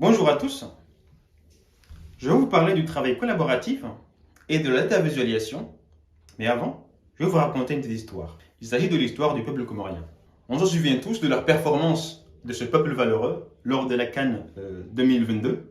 Bonjour à tous, je vais vous parler du travail collaboratif et de la data visualisation, mais avant, je vais vous raconter une petite histoire. Il s'agit de l'histoire du peuple comorien. On se souvient tous de leur performance de ce peuple valeureux lors de la CAN 2022.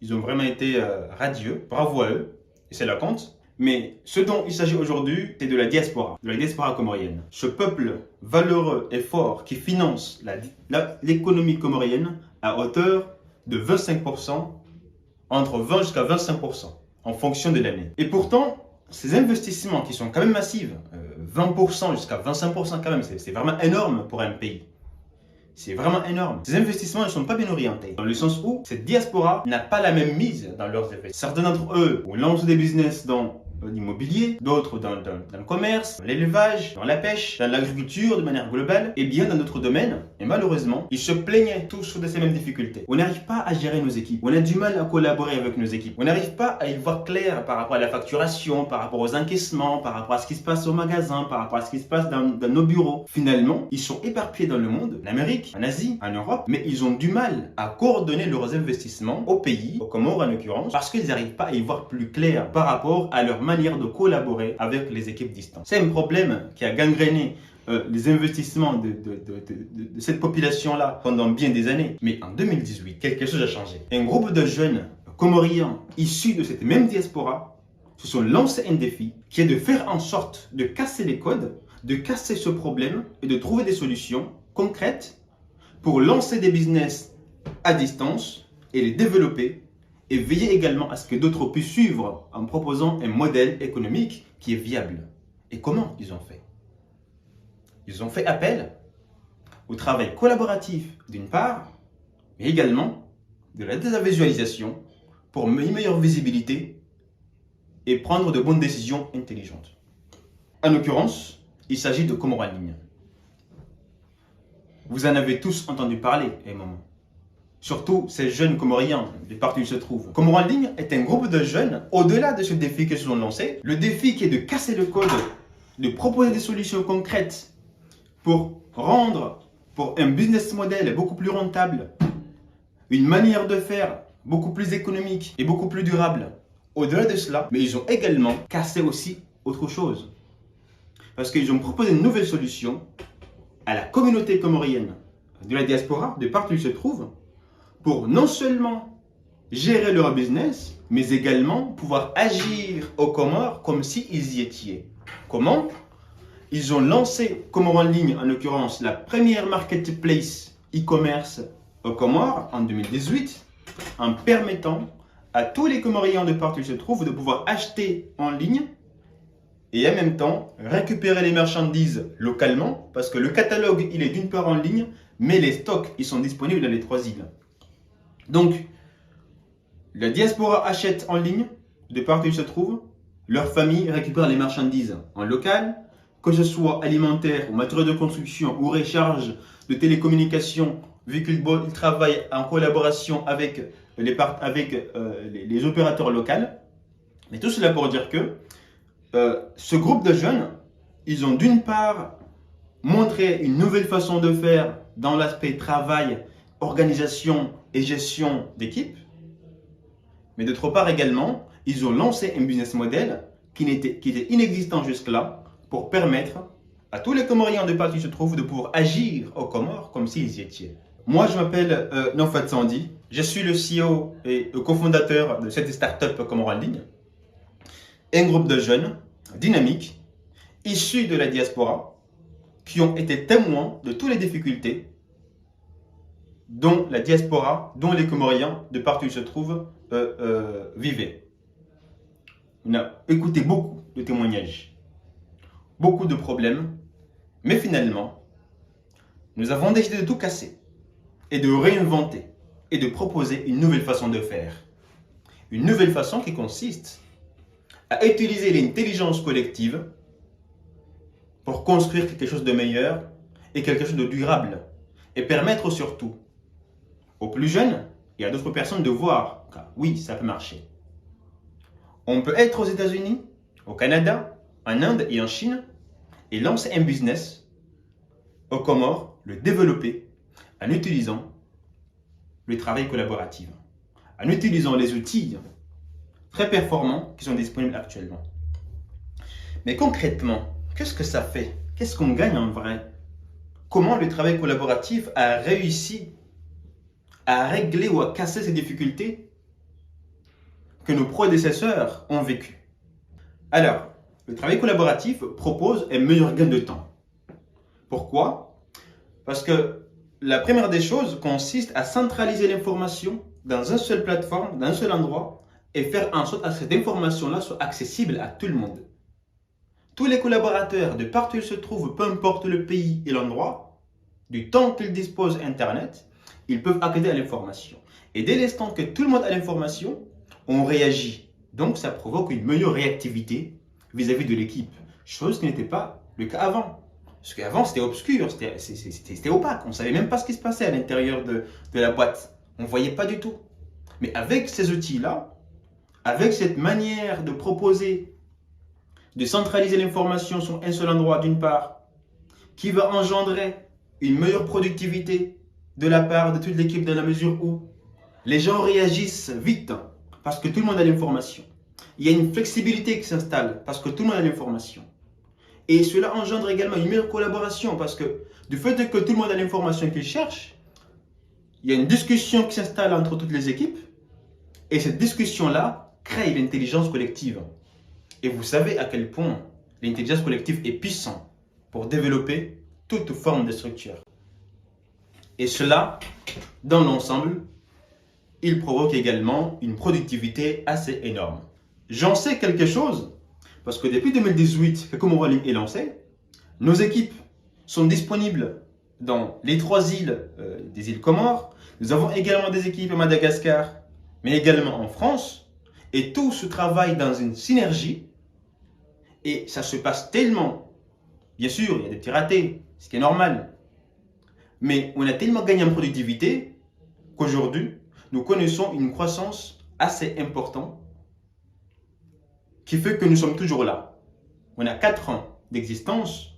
Ils ont vraiment été radieux, bravo à eux, et c'est la compte. Mais ce dont il s'agit aujourd'hui, c'est de la diaspora comorienne. Ce peuple valeureux et fort qui finance l'économie comorienne à hauteur de 25%, entre 20 jusqu'à 25%, en fonction de l'année. Et pourtant, ces investissements qui sont quand même massifs, 20% jusqu'à 25% quand même, c'est vraiment énorme pour un pays. C'est vraiment énorme. Ces investissements ne sont pas bien orientés, dans le sens où cette diaspora n'a pas la même mise dans leurs investissements. Certains d'entre eux ont lancé des business dans l'immobilier, d'autres dans le commerce, dans l'élevage, dans la pêche, dans l'agriculture de manière globale, et bien dans d'autres domaines. Et malheureusement, ils se plaignaient tous de ces mêmes difficultés. On n'arrive pas à gérer nos équipes. On a du mal à collaborer avec nos équipes. On n'arrive pas à y voir clair par rapport à la facturation, par rapport aux encaissements, par rapport à ce qui se passe au magasin, par rapport à ce qui se passe dans nos bureaux. Finalement, ils sont éparpillés dans le monde, en Amérique, en Asie, en Europe, mais ils ont du mal à coordonner leurs investissements au pays, aux Comores en l'occurrence, parce qu'ils n'arrivent pas à y voir plus clair par rapport à leur manière de collaborer avec les équipes distantes. C'est un problème qui a gangréné les investissements de cette population-là pendant bien des années. Mais en 2018, quelque chose a changé. Un groupe de jeunes comoriens issus de cette même diaspora se sont lancés un défi qui est de faire en sorte de casser les codes, de casser ce problème et de trouver des solutions concrètes pour lancer des business à distance et les développer et veiller également à ce que d'autres puissent suivre en proposant un modèle économique qui est viable. Et comment ils ont fait? Ils ont fait appel au travail collaboratif d'une part, mais également de la data visualisation pour une meilleure visibilité et prendre de bonnes décisions intelligentes. En l'occurrence, il s'agit de Comores en ligne. Vous en avez tous entendu parler à un moment. Surtout ces jeunes Comoriens, des partout où ils se trouvent. Comores en ligne est un groupe de jeunes, au-delà de ce défi qu'ils se sont lancés, le défi qui est de casser le code, de proposer des solutions concrètes pour un business model beaucoup plus rentable, une manière de faire beaucoup plus économique et beaucoup plus durable. Au-delà de cela, mais ils ont également cassé aussi autre chose. Parce qu'ils ont proposé une nouvelle solution à la communauté comorienne de la diaspora, de partout où ils se trouvent, pour non seulement gérer leur business, mais également pouvoir agir aux Comores comme s'ils y étaient. Comment? Ils ont lancé Comores en ligne, en l'occurrence la première marketplace e-commerce aux Comores en 2018, en permettant à tous les Comoriens de partout où ils se trouvent de pouvoir acheter en ligne et en même temps récupérer les marchandises localement, parce que le catalogue il est d'une part en ligne, mais les stocks ils sont disponibles dans les 3 îles. Donc, la diaspora achète en ligne, de partout où ils se trouvent, leur famille récupère les marchandises en local, que ce soit alimentaire ou matériaux de construction ou recharge de télécommunications, vu qu'ils travaillent en collaboration avec les opérateurs locaux. Mais tout cela pour dire que ce groupe de jeunes, ils ont d'une part montré une nouvelle façon de faire dans l'aspect travail, organisation et gestion d'équipe, mais d'autre part également, ils ont lancé un business model qui était inexistant jusque-là pour permettre à tous les Comoriens de partout où ils se trouvent de pouvoir agir aux Comores comme s'ils y étaient. Moi, je m'appelle Nofat Sandi, je suis le CEO et le cofondateur de cette startup Comores en ligne, un groupe de jeunes dynamiques, issus de la diaspora, qui ont été témoins de toutes les difficultés dont la diaspora, dont les Comoriens de partout où ils se trouvent vivaient. On a écouté beaucoup de témoignages, beaucoup de problèmes, mais finalement, nous avons décidé de tout casser et de réinventer et de proposer une nouvelle façon de faire. Une nouvelle façon qui consiste à utiliser l'intelligence collective pour construire quelque chose de meilleur et quelque chose de durable et permettre surtout aux plus jeunes et à d'autres personnes de voir que oui, ça peut marcher. On peut être aux États-Unis, au Canada, en Inde et en Chine et lancer un business aux Comores, le développer en utilisant le travail collaboratif. en utilisant les outils très performants qui sont disponibles actuellement. Mais concrètement, qu'est-ce que ça fait? Qu'est-ce qu'on gagne en vrai? Comment le travail collaboratif a réussi à régler ou à casser ces difficultés que nos prédécesseurs ont vécues? Alors, le travail collaboratif propose un meilleur gain de temps. Pourquoi? Parce que la première des choses consiste à centraliser l'information dans une seule plateforme, dans un seul endroit, et faire en sorte que cette information-là soit accessible à tout le monde. Tous les collaborateurs, de partout où ils se trouvent, peu importe le pays et l'endroit, du temps qu'ils disposent Internet, ils peuvent accéder à l'information. Et dès l'instant que tout le monde a l'information, on réagit. Donc ça provoque une meilleure réactivité vis-à-vis de l'équipe, chose qui n'était pas le cas avant. Parce qu'avant c'était obscur, c'était opaque, on ne savait même pas ce qui se passait à l'intérieur de la boîte. On ne voyait pas du tout. Mais avec ces outils-là, avec cette manière de proposer, de centraliser l'information sur un seul endroit d'une part, qui va engendrer une meilleure productivité de la part de toute l'équipe dans la mesure où les gens réagissent vite parce que tout le monde a l'information. Il y a une flexibilité qui s'installe parce que tout le monde a l'information. Et cela engendre également une meilleure collaboration parce que du fait que tout le monde a l'information qu'il cherche, il y a une discussion qui s'installe entre toutes les équipes et cette discussion-là crée l'intelligence collective. Et vous savez à quel point l'intelligence collective est puissante pour développer toute forme de structure. Et cela, dans l'ensemble, il provoque également une productivité assez énorme. J'en sais quelque chose parce que depuis 2018 que Comoralink est lancé, nos équipes sont disponibles dans les 3 îles des îles Comores. Nous avons également des équipes à Madagascar, mais également en France. Et tout se travaille dans une synergie. Et ça se passe tellement. Bien sûr, il y a des petits ratés, ce qui est normal. Mais on a tellement gagné en productivité qu'aujourd'hui, nous connaissons une croissance assez importante qui fait que nous sommes toujours là. On a 4 ans d'existence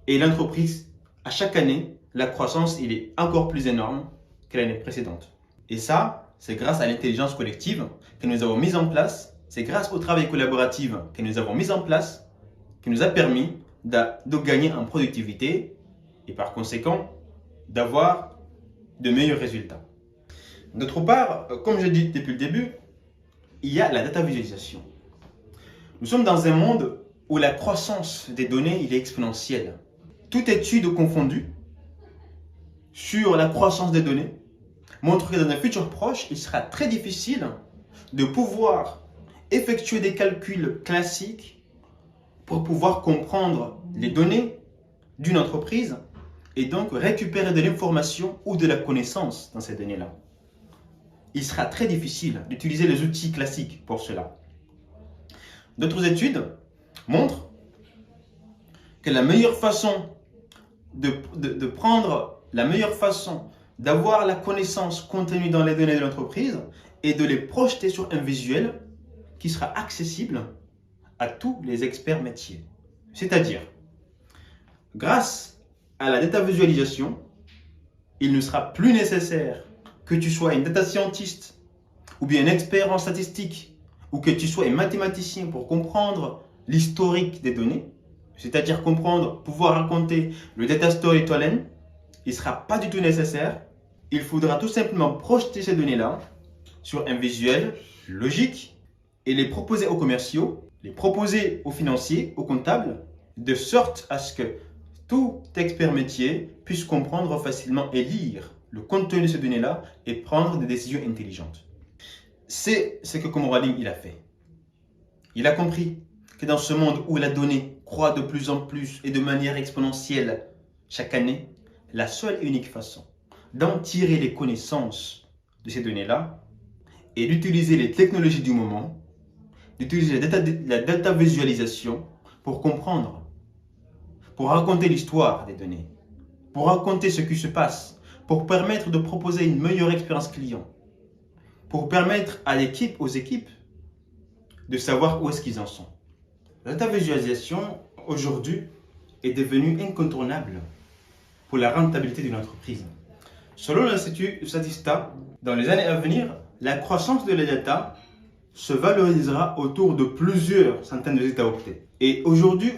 et l'entreprise, à chaque année, la croissance il est encore plus énorme que l'année précédente. Et ça, c'est grâce à l'intelligence collective que nous avons mise en place, c'est grâce au travail collaboratif que nous avons mis en place qui nous a permis de gagner en productivité et par conséquent d'avoir de meilleurs résultats. D'autre part, comme je dis depuis le début, il y a la data visualisation. Nous sommes dans un monde où la croissance des données il est exponentielle. Toute étude confondue sur la croissance des données montre que dans un futur proche, il sera très difficile de pouvoir effectuer des calculs classiques pour pouvoir comprendre les données d'une entreprise et donc récupérer de l'information ou de la connaissance dans ces données-là. Il sera très difficile d'utiliser les outils classiques pour cela. D'autres études montrent que la meilleure façon d'avoir la connaissance contenue dans les données de l'entreprise et de les projeter sur un visuel qui sera accessible à tous les experts métiers. C'est-à-dire, grâce à la data visualisation, il ne sera plus nécessaire que tu sois un data scientist ou bien un expert en statistique ou que tu sois un mathématicien pour comprendre l'historique des données, c'est-à-dire pouvoir raconter le data storytelling, il ne sera pas du tout nécessaire. Il faudra tout simplement projeter ces données-là sur un visuel logique et les proposer aux commerciaux, les proposer aux financiers, aux comptables, de sorte à ce que tout expert métier puisse comprendre facilement et lire le contenu de ces données-là et prendre des décisions intelligentes. C'est ce que Comoralink il a fait. Il a compris que dans ce monde où la donnée croît de plus en plus et de manière exponentielle chaque année, la seule et unique façon d'en tirer les connaissances de ces données-là est d'utiliser les technologies du moment, d'utiliser la data visualisation pour comprendre, pour raconter l'histoire des données, pour raconter ce qui se passe, pour permettre de proposer une meilleure expérience client, pour permettre à l'équipe, aux équipes, de savoir où est-ce qu'ils en sont. La data visualisation, aujourd'hui, est devenue incontournable pour la rentabilité d'une entreprise. Selon l'Institut Statista, dans les années à venir, la croissance de la data se valorisera autour de plusieurs centaines de zetaoctets. Et aujourd'hui,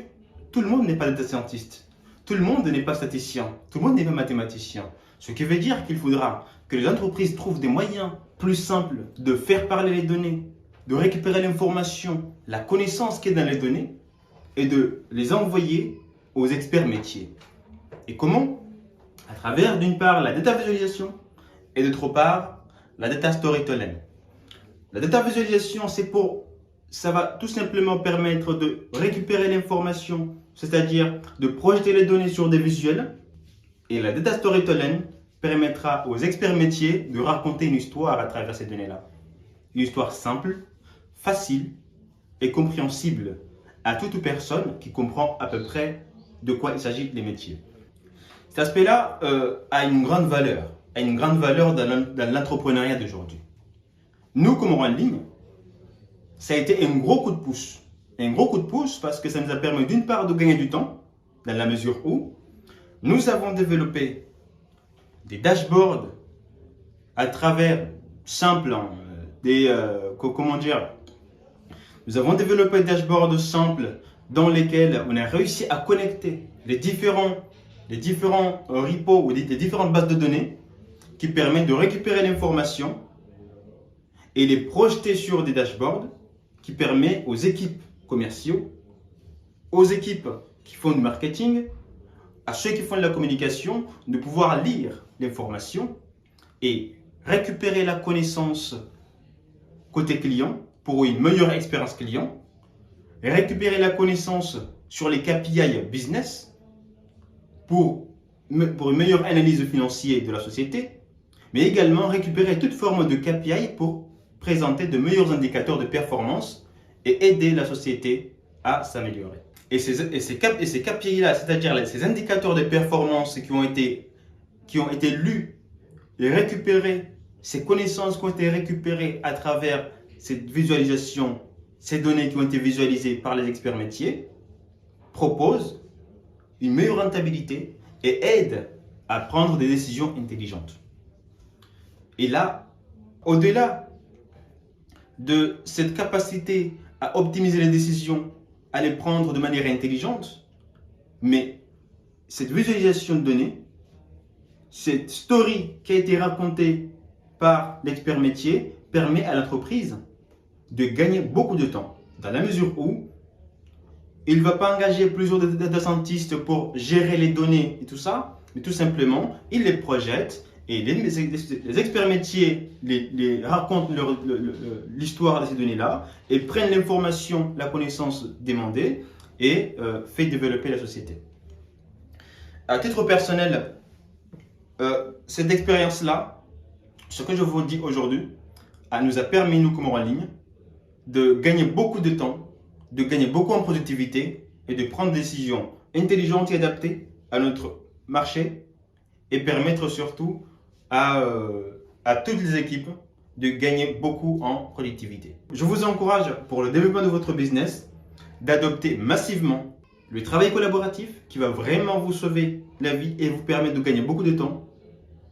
tout le monde n'est pas data scientist. Tout le monde n'est pas statisticien. Tout le monde n'est pas mathématicien. Ce qui veut dire qu'il faudra que les entreprises trouvent des moyens plus simples de faire parler les données, de récupérer l'information, la connaissance qui est dans les données et de les envoyer aux experts métiers. Et comment? À travers d'une part la data visualisation et d'autre part la data storytelling. La data visualisation, ça va tout simplement permettre de récupérer l'information, c'est-à-dire de projeter les données sur des visuels. Et la data storytelling permettra aux experts métiers de raconter une histoire à travers ces données-là. Une histoire simple, facile et compréhensible à toute personne qui comprend à peu près de quoi il s'agit les métiers. Cet aspect-là a une grande valeur dans l'entrepreneuriat d'aujourd'hui. Nous, comme en ligne, ça a été un gros coup de pouce. Un gros coup de pouce parce que ça nous a permis d'une part de gagner du temps, dans la mesure où nous avons développé des dashboards à travers simples, nous avons développé des dashboards simples dans lesquels on a réussi à connecter les différents repos ou les différentes bases de données qui permettent de récupérer l'information et les projeter sur des dashboards qui permettent aux équipes commerciaux, aux équipes qui font du marketing, à ceux qui font de la communication, de pouvoir lire l'information et récupérer la connaissance côté client pour une meilleure expérience client, récupérer la connaissance sur les KPI business pour une meilleure analyse financière de la société, mais également récupérer toute forme de KPI pour présenter de meilleurs indicateurs de performance et aider la société à s'améliorer. Et ces KPI-là, c'est-à-dire ces indicateurs de performance qui ont été lus et récupérés, ces connaissances qui ont été récupérées à travers cette visualisation, ces données qui ont été visualisées par les experts métiers, proposent une meilleure rentabilité et aident à prendre des décisions intelligentes. Et là, au-delà de cette capacité à optimiser les décisions, à les prendre de manière intelligente, mais cette visualisation de données, cette story qui a été racontée par l'expert métier permet à l'entreprise de gagner beaucoup de temps, dans la mesure où il ne va pas engager plusieurs data scientists pour gérer les données et tout ça, mais tout simplement, il les projette et les experts métiers les racontent l'histoire de ces données-là et prennent l'information, la connaissance demandée et fait développer la société. À titre personnel, cette expérience-là, ce que je vous dis aujourd'hui, nous a permis, nous, comme en ligne, de gagner beaucoup de temps, de gagner beaucoup en productivité et de prendre des décisions intelligentes et adaptées à notre marché et permettre surtout à toutes les équipes de gagner beaucoup en productivité. Je vous encourage pour le développement de votre business d'adopter massivement le travail collaboratif qui va vraiment vous sauver la vie et vous permettre de gagner beaucoup de temps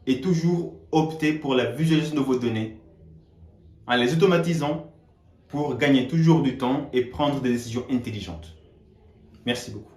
et toujours opter pour la visualisation de vos données en les automatisant pour gagner toujours du temps et prendre des décisions intelligentes. Merci beaucoup.